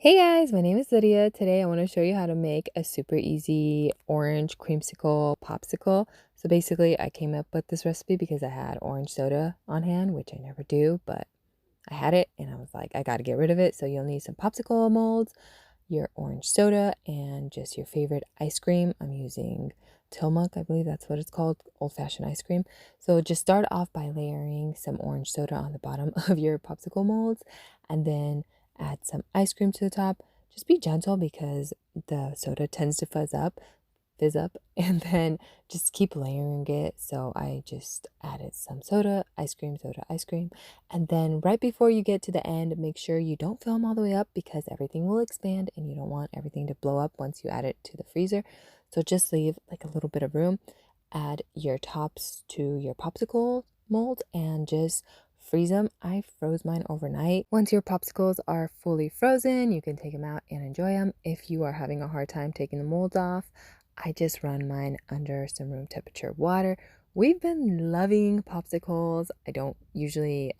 Hey guys, my name is Lydia. Today I want to show you how to make a super easy orange creamsicle popsicle. So basically I came up with this recipe because I had orange soda on hand, which I never do, but I had it and I was like, I got to get rid of it. So you'll need some popsicle molds, your orange soda, and just your favorite ice cream. I'm using Tillamook, I believe that's what it's called, old-fashioned ice cream. So just start off by layering some orange soda on the bottom of your popsicle molds and then add some ice cream to the top. Just be gentle because the soda tends to fizz up, and then just keep layering it. So I just added some soda, ice cream, and then right before you get to the end, make sure you don't fill them all the way up because everything will expand and you don't want everything to blow up once you add it to the freezer. So just leave like a little bit of room. Add your tops to your popsicle mold and just freeze them. I froze mine overnight. Once your popsicles are fully frozen, you can take them out and enjoy them. If you are having a hard time taking the molds off, I just run mine under some room temperature water. We've been loving popsicles. I don't usually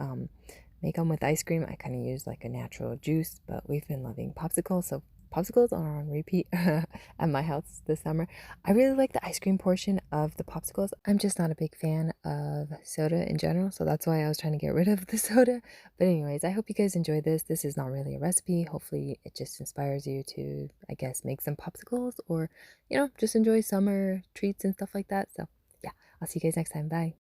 make them with ice cream. I kind of use like a natural juice, but we've been loving popsicles. So popsicles are on repeat at my house this summer. I really like the ice cream portion of the popsicles. I'm just not a big fan of soda in general, so that's why I was trying to get rid of the soda. But anyways, I hope you guys enjoyed this. This is not really a recipe. Hopefully it just inspires you to, I guess, make some popsicles or, just enjoy summer treats and stuff like that. So yeah, I'll see you guys next time. Bye.